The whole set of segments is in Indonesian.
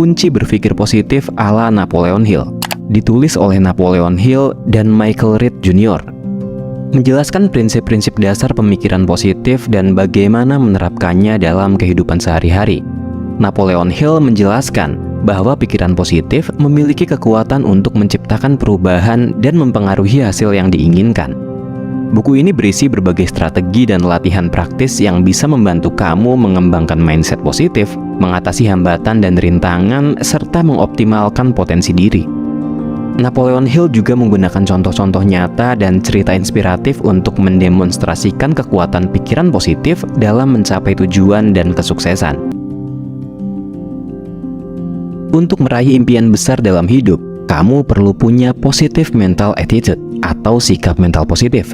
Kunci Berpikir Positif ala Napoleon Hill, ditulis oleh Napoleon Hill dan Michael Reed Jr. Menjelaskan prinsip-prinsip dasar pemikiran positif dan bagaimana menerapkannya dalam kehidupan sehari-hari. Napoleon Hill menjelaskan bahwa pikiran positif memiliki kekuatan untuk menciptakan perubahan dan mempengaruhi hasil yang diinginkan. Buku ini berisi berbagai strategi dan latihan praktis yang bisa membantu kamu mengembangkan mindset positif, mengatasi hambatan dan rintangan, serta mengoptimalkan potensi diri. Napoleon Hill juga menggunakan contoh-contoh nyata dan cerita inspiratif untuk mendemonstrasikan kekuatan pikiran positif dalam mencapai tujuan dan kesuksesan. Untuk meraih impian besar dalam hidup, kamu perlu punya positive mental attitude atau sikap mental positif.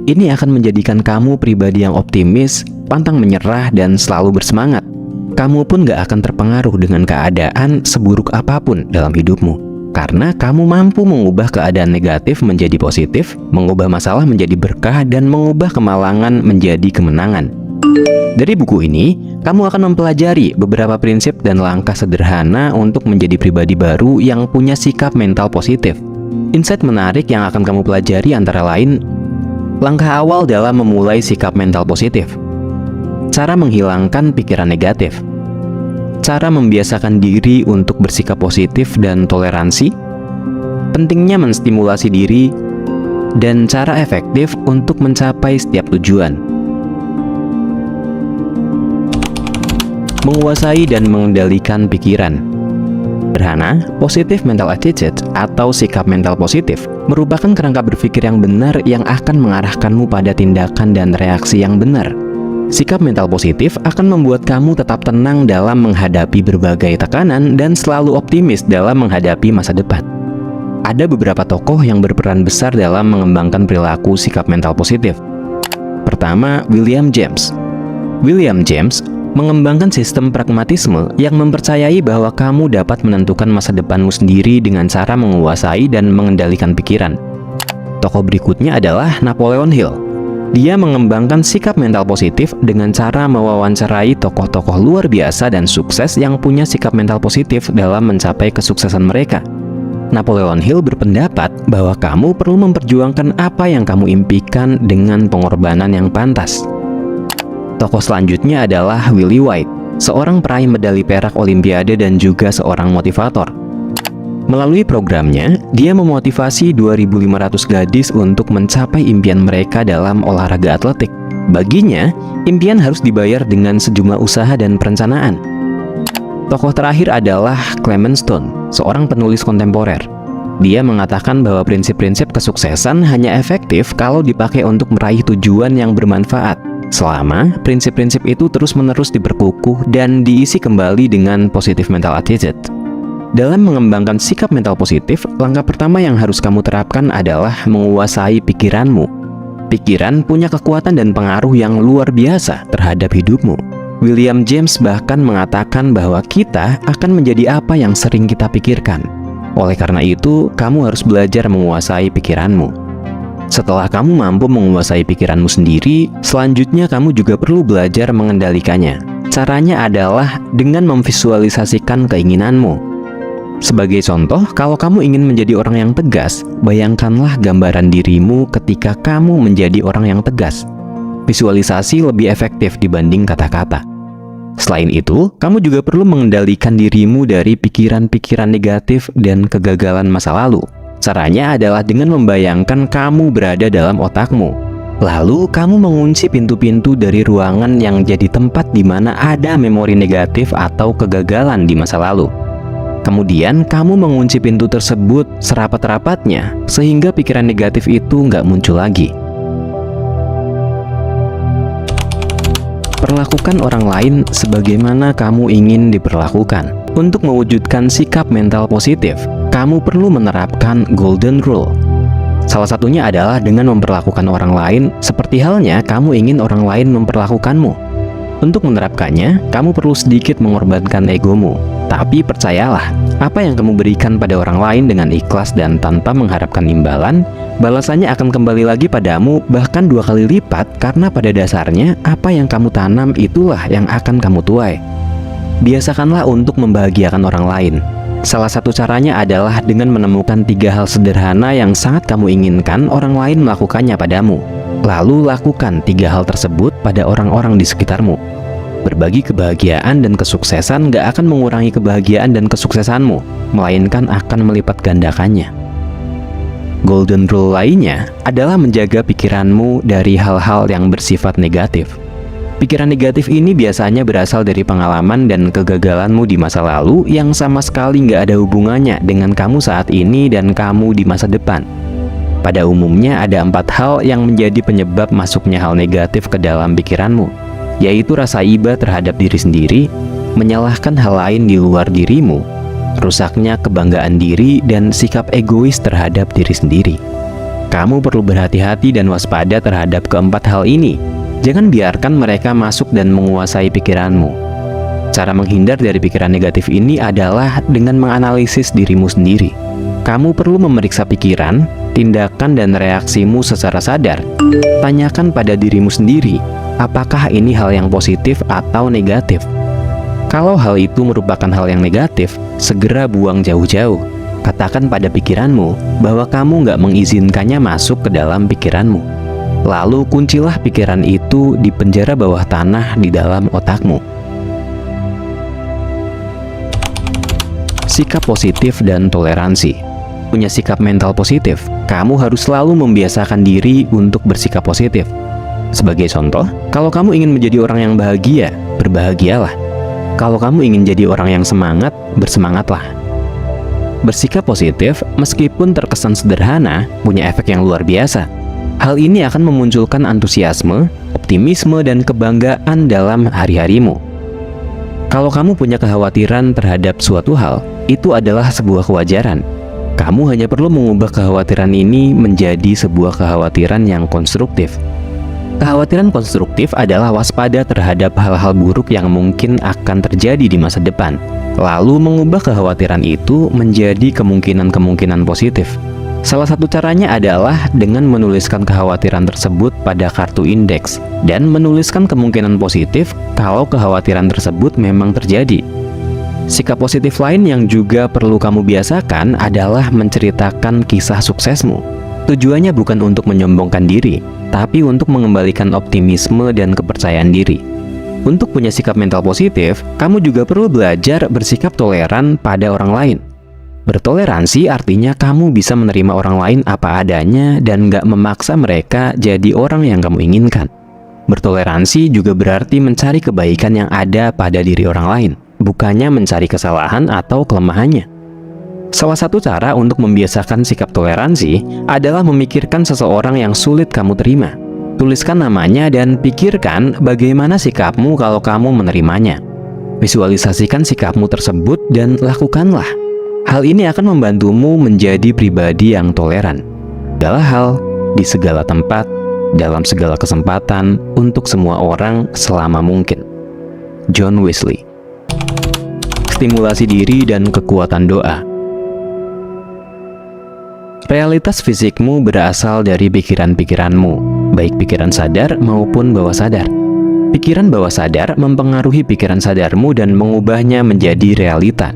Ini akan menjadikan kamu pribadi yang optimis, pantang menyerah, dan selalu bersemangat. Kamu pun gak akan terpengaruh dengan keadaan seburuk apapun dalam hidupmu. Karena kamu mampu mengubah keadaan negatif menjadi positif, mengubah masalah menjadi berkah, dan mengubah kemalangan menjadi kemenangan. Dari buku ini, kamu akan mempelajari beberapa prinsip dan langkah sederhana untuk menjadi pribadi baru yang punya sikap mental positif. Insight menarik yang akan kamu pelajari antara lain: langkah awal dalam memulai sikap mental positif, cara menghilangkan pikiran negatif, cara membiasakan diri untuk bersikap positif dan toleransi, pentingnya menstimulasi diri, dan cara efektif untuk mencapai setiap tujuan. Menguasai dan mengendalikan pikiran. Sederhana, positive mental attitude atau sikap mental positif merupakan kerangka berpikir yang benar yang akan mengarahkanmu pada tindakan dan reaksi yang benar. Sikap mental positif akan membuat kamu tetap tenang dalam menghadapi berbagai tekanan dan selalu optimis dalam menghadapi masa depan. Ada beberapa tokoh yang berperan besar dalam mengembangkan perilaku sikap mental positif. Pertama, William James. William James mengembangkan sistem pragmatisme yang mempercayai bahwa kamu dapat menentukan masa depanmu sendiri dengan cara menguasai dan mengendalikan pikiran. Tokoh berikutnya adalah Napoleon Hill. Dia mengembangkan sikap mental positif dengan cara mewawancarai tokoh-tokoh luar biasa dan sukses yang punya sikap mental positif dalam mencapai kesuksesan mereka. Napoleon Hill berpendapat bahwa kamu perlu memperjuangkan apa yang kamu impikan dengan pengorbanan yang pantas. Tokoh selanjutnya adalah Willie White, seorang peraih medali perak Olimpiade dan juga seorang motivator. Melalui programnya, dia memotivasi 2.500 gadis untuk mencapai impian mereka dalam olahraga atletik. Baginya, impian harus dibayar dengan sejumlah usaha dan perencanaan. Tokoh terakhir adalah Clement Stone, seorang penulis kontemporer. Dia mengatakan bahwa prinsip-prinsip kesuksesan hanya efektif kalau dipakai untuk meraih tujuan yang bermanfaat, selama prinsip-prinsip itu terus-menerus diperkukuh dan diisi kembali dengan positive mental attitude. Dalam mengembangkan sikap mental positif, langkah pertama yang harus kamu terapkan adalah menguasai pikiranmu. Pikiran punya kekuatan dan pengaruh yang luar biasa terhadap hidupmu. William James bahkan mengatakan bahwa kita akan menjadi apa yang sering kita pikirkan. Oleh karena itu, kamu harus belajar menguasai pikiranmu. Setelah kamu mampu menguasai pikiranmu sendiri, selanjutnya kamu juga perlu belajar mengendalikannya. Caranya adalah dengan memvisualisasikan keinginanmu. Sebagai contoh, kalau kamu ingin menjadi orang yang tegas, bayangkanlah gambaran dirimu ketika kamu menjadi orang yang tegas. Visualisasi lebih efektif dibanding kata-kata. Selain itu, kamu juga perlu mengendalikan dirimu dari pikiran-pikiran negatif dan kegagalan masa lalu. Caranya adalah dengan membayangkan kamu berada dalam otakmu. Lalu, kamu mengunci pintu-pintu dari ruangan yang jadi tempat di mana ada memori negatif atau kegagalan di masa lalu. Kemudian, kamu mengunci pintu tersebut serapat-rapatnya, sehingga pikiran negatif itu nggak muncul lagi. Perlakukan orang lain sebagaimana kamu ingin diperlakukan. Untuk mewujudkan sikap mental positif, kamu perlu menerapkan Golden Rule. Salah satunya adalah dengan memperlakukan orang lain seperti halnya kamu ingin orang lain memperlakukanmu. Untuk menerapkannya, kamu perlu sedikit mengorbankan egomu. Tapi percayalah, apa yang kamu berikan pada orang lain dengan ikhlas dan tanpa mengharapkan imbalan, balasannya akan kembali lagi padamu bahkan 2 kali lipat, karena pada dasarnya apa yang kamu tanam itulah yang akan kamu tuai. Biasakanlah untuk membahagiakan orang lain. Salah satu caranya adalah dengan menemukan 3 hal sederhana yang sangat kamu inginkan orang lain melakukannya padamu. Lalu lakukan 3 hal tersebut pada orang-orang di sekitarmu. Berbagi kebahagiaan dan kesuksesan gak akan mengurangi kebahagiaan dan kesuksesanmu, melainkan akan melipat gandakannya. Golden rule lainnya adalah menjaga pikiranmu dari hal-hal yang bersifat negatif. Pikiran negatif ini biasanya berasal dari pengalaman dan kegagalanmu di masa lalu yang sama sekali nggak ada hubungannya dengan kamu saat ini dan kamu di masa depan. Pada umumnya ada 4 hal yang menjadi penyebab masuknya hal negatif ke dalam pikiranmu, yaitu rasa iba terhadap diri sendiri, menyalahkan hal lain di luar dirimu, rusaknya kebanggaan diri, dan sikap egois terhadap diri sendiri. Kamu perlu berhati-hati dan waspada terhadap keempat hal ini. Jangan biarkan mereka masuk dan menguasai pikiranmu. Cara menghindar dari pikiran negatif ini adalah dengan menganalisis dirimu sendiri. Kamu perlu memeriksa pikiran, tindakan, dan reaksimu secara sadar. Tanyakan pada dirimu sendiri, apakah ini hal yang positif atau negatif? Kalau hal itu merupakan hal yang negatif, segera buang jauh-jauh. Katakan pada pikiranmu bahwa kamu nggak mengizinkannya masuk ke dalam pikiranmu. Lalu kuncilah pikiran itu di penjara bawah tanah di dalam otakmu. Sikap positif dan toleransi. Punya sikap mental positif, kamu harus selalu membiasakan diri untuk bersikap positif. Sebagai contoh, kalau kamu ingin menjadi orang yang bahagia, berbahagialah. Kalau kamu ingin jadi orang yang semangat, bersemangatlah. Bersikap positif, meskipun terkesan sederhana, punya efek yang luar biasa. Hal ini akan memunculkan antusiasme, optimisme, dan kebanggaan dalam hari-harimu. Kalau kamu punya kekhawatiran terhadap suatu hal, itu adalah sebuah kewajaran. Kamu hanya perlu mengubah kekhawatiran ini menjadi sebuah kekhawatiran yang konstruktif. Kekhawatiran konstruktif adalah waspada terhadap hal-hal buruk yang mungkin akan terjadi di masa depan, lalu mengubah kekhawatiran itu menjadi kemungkinan-kemungkinan positif. Salah satu caranya adalah dengan menuliskan kekhawatiran tersebut pada kartu indeks dan menuliskan kemungkinan positif kalau kekhawatiran tersebut memang terjadi. Sikap positif lain yang juga perlu kamu biasakan adalah menceritakan kisah suksesmu. Tujuannya bukan untuk menyombongkan diri, tapi untuk mengembalikan optimisme dan kepercayaan diri. Untuk punya sikap mental positif, kamu juga perlu belajar bersikap toleran pada orang lain. Bertoleransi artinya kamu bisa menerima orang lain apa adanya dan gak memaksa mereka jadi orang yang kamu inginkan. Bertoleransi juga berarti mencari kebaikan yang ada pada diri orang lain, bukannya mencari kesalahan atau kelemahannya. Salah satu cara untuk membiasakan sikap toleransi adalah memikirkan seseorang yang sulit kamu terima. Tuliskan namanya dan pikirkan bagaimana sikapmu kalau kamu menerimanya. Visualisasikan sikapmu tersebut dan lakukanlah. Hal ini akan membantumu menjadi pribadi yang toleran. Segala hal, di segala tempat, dalam segala kesempatan, untuk semua orang selama mungkin. John Wesley. Stimulasi diri dan kekuatan doa. Realitas fisikmu berasal dari pikiran-pikiranmu, baik pikiran sadar maupun bawah sadar. Pikiran bawah sadar mempengaruhi pikiran sadarmu dan mengubahnya menjadi realita.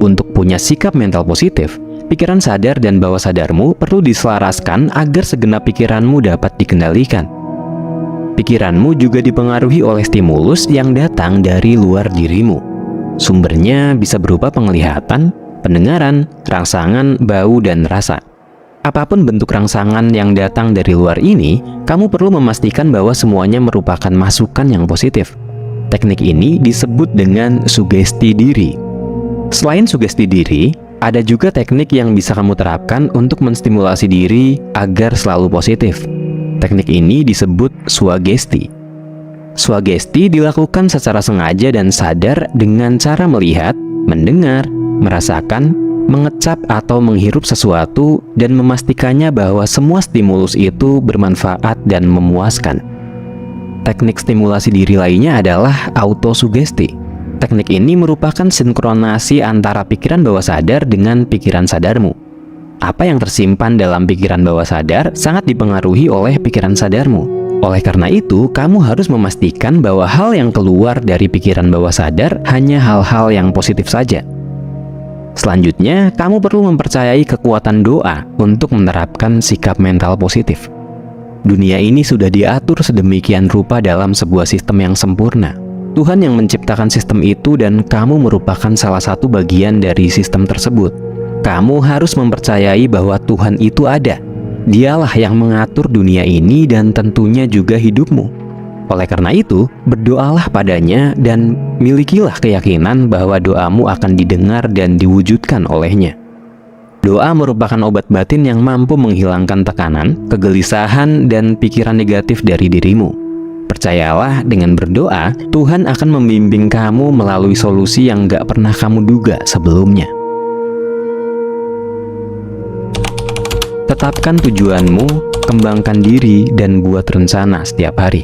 Untuk punya sikap mental positif, pikiran sadar dan bawah sadarmu perlu diselaraskan agar segenap pikiranmu dapat dikendalikan. Pikiranmu juga dipengaruhi oleh stimulus yang datang dari luar dirimu. Sumbernya bisa berupa penglihatan, pendengaran, rangsangan, bau, dan rasa. Apapun bentuk rangsangan yang datang dari luar ini, kamu perlu memastikan bahwa semuanya merupakan masukan yang positif. Teknik ini disebut dengan sugesti diri. Selain sugesti diri, ada juga teknik yang bisa kamu terapkan untuk menstimulasi diri agar selalu positif. Teknik ini disebut swagesti. Swagesti dilakukan secara sengaja dan sadar dengan cara melihat, mendengar, merasakan, mengecap atau menghirup sesuatu dan memastikannya bahwa semua stimulus itu bermanfaat dan memuaskan. Teknik stimulasi diri lainnya adalah autosugesti. Teknik ini merupakan sinkronasi antara pikiran bawah sadar dengan pikiran sadarmu. Apa yang tersimpan dalam pikiran bawah sadar sangat dipengaruhi oleh pikiran sadarmu. Oleh karena itu, kamu harus memastikan bahwa hal yang keluar dari pikiran bawah sadar hanya hal-hal yang positif saja. Selanjutnya, kamu perlu mempercayai kekuatan doa untuk menerapkan sikap mental positif. Dunia ini sudah diatur sedemikian rupa dalam sebuah sistem yang sempurna. Tuhan yang menciptakan sistem itu dan kamu merupakan salah satu bagian dari sistem tersebut. Kamu harus mempercayai bahwa Tuhan itu ada. Dialah yang mengatur dunia ini dan tentunya juga hidupmu. Oleh karena itu, berdoalah padanya dan milikilah keyakinan bahwa doamu akan didengar dan diwujudkan olehnya. Doa merupakan obat batin yang mampu menghilangkan tekanan, kegelisahan, dan pikiran negatif dari dirimu. Percayalah, dengan berdoa, Tuhan akan membimbing kamu melalui solusi yang gak pernah kamu duga sebelumnya. Tetapkan tujuanmu, kembangkan diri, dan buat rencana setiap hari.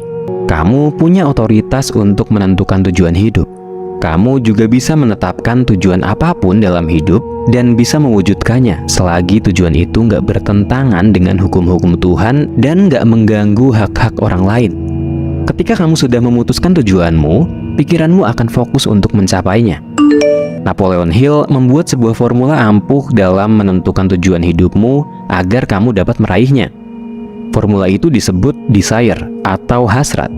Kamu punya otoritas untuk menentukan tujuan hidup. Kamu juga bisa menetapkan tujuan apapun dalam hidup dan bisa mewujudkannya selagi tujuan itu nggak bertentangan dengan hukum-hukum Tuhan dan nggak mengganggu hak-hak orang lain. Ketika kamu sudah memutuskan tujuanmu, pikiranmu akan fokus untuk mencapainya. Napoleon Hill membuat sebuah formula ampuh dalam menentukan tujuan hidupmu agar kamu dapat meraihnya. Formula itu disebut desire atau hasrat.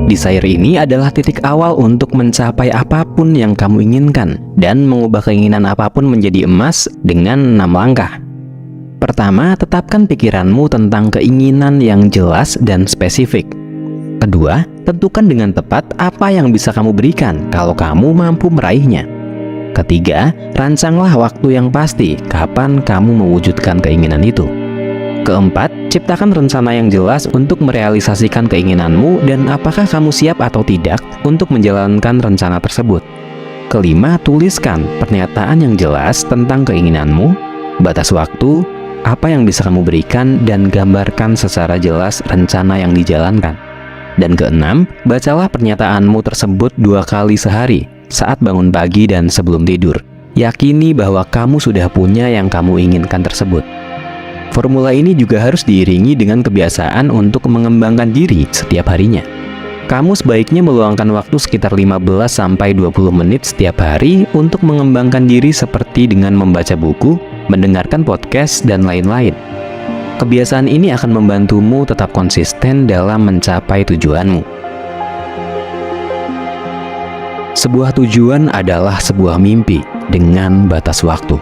Desire ini adalah titik awal untuk mencapai apapun yang kamu inginkan dan mengubah keinginan apapun menjadi emas dengan 6 langkah. Pertama, tetapkan pikiranmu tentang keinginan yang jelas dan spesifik. Kedua, tentukan dengan tepat apa yang bisa kamu berikan kalau kamu mampu meraihnya. Ketiga, rancanglah waktu yang pasti kapan kamu mewujudkan keinginan itu. Keempat, ciptakan rencana yang jelas untuk merealisasikan keinginanmu dan apakah kamu siap atau tidak untuk menjalankan rencana tersebut. Kelima, tuliskan pernyataan yang jelas tentang keinginanmu, batas waktu, apa yang bisa kamu berikan, dan gambarkan secara jelas rencana yang dijalankan. Dan keenam, bacalah pernyataanmu tersebut 2 kali sehari, saat bangun pagi dan sebelum tidur. Yakini bahwa kamu sudah punya yang kamu inginkan tersebut. Formula ini juga harus diiringi dengan kebiasaan untuk mengembangkan diri setiap harinya. Kamu sebaiknya meluangkan waktu sekitar 15-20 menit setiap hari untuk mengembangkan diri seperti dengan membaca buku, mendengarkan podcast, dan lain-lain. Kebiasaan ini akan membantumu tetap konsisten dalam mencapai tujuanmu. Sebuah tujuan adalah sebuah mimpi dengan batas waktu.